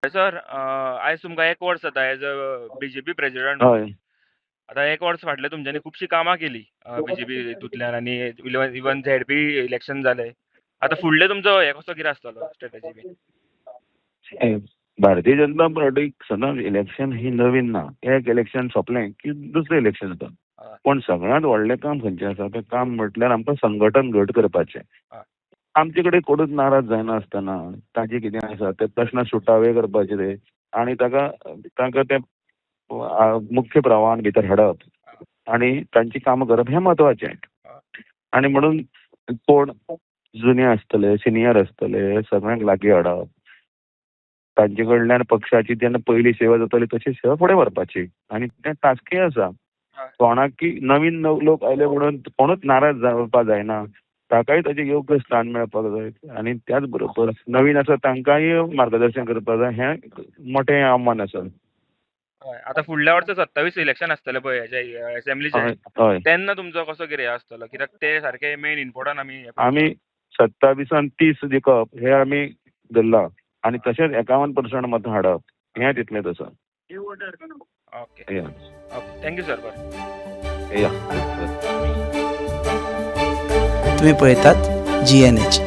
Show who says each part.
Speaker 1: Sir आयज तुमकां 1 वर्स जाता एज अ बीजेपी प्रेसिडेंट.
Speaker 2: हय.
Speaker 1: आतां 1 वर्स फाटलें तुमच्यांनी खुबशीं कामां केलीं बीजेपी हितूंतल्यान आनी इवन झेडपी इलेक्शन जालें. आतां फुडलें तुमचो हें कसो कितें आसतलो स्ट्रॅटजी बी?
Speaker 2: भारतीय जनता पार्टीक सदांच इलेक्शन ही नवीन ना. एक इलेक्शन सोंपलें की दुसरें इलेक्शन जाता.
Speaker 1: हय,
Speaker 2: पण सगळ्यांत व्हडलें काम खंयचें आसा तें काम म्हटल्यार आमकां संघटन घट करपाचें.
Speaker 1: हय,
Speaker 2: आमचे कडेन कोणूच नाराज जायना आसतना ताजें कितें आसा ते प्रश्न सुटावे करपाचे ते आनी तांकां ते मुख्य प्रवाहान भितर हाडप आनी तांची कामां करप हें म्हत्वाचें.
Speaker 1: हय,
Speaker 2: आनी म्हणून कोण जुने आसतले सिनियर आसतले सगळ्यांक लागीं हाडप, तांचे कडल्यान पक्षाची जेन्ना पयली सेवा जाताली तशी सेवा फुडें व्हरपाची आनी तें टास्कूय आसा.
Speaker 1: हय.
Speaker 2: कोणाकी नवीन लोक आयले म्हणून कोणूच नाराज जावपाक जायना. ताकाय ताचें योग्य स्थान मेळपाक जाय आनी त्याच बरोबर नवीन आसा तांकांय मार्गदर्शन करपाक जाय हें मोठें आव्हान आसा.
Speaker 1: हय. आतां फुडल्या वर्सा 27 इलेक्शन आसतलें पळय हेजें एसेंब्लीचें.
Speaker 2: हय हय.
Speaker 1: तेन्ना तुमचो कसो कितें हें आसतलो? कित्याक ते सारके मेन इम्पॉर्टंट आमी हें
Speaker 2: आमी
Speaker 1: पळयता.
Speaker 2: 27 30 जिखप हें आमी धरलां आनी तशेंच 51% मतां हाडप हें तितलेंच आसा.
Speaker 1: ओके.
Speaker 2: या
Speaker 1: ओके. Thank you sir. बरें.
Speaker 2: या
Speaker 3: तुम्ही पळयतात GNH.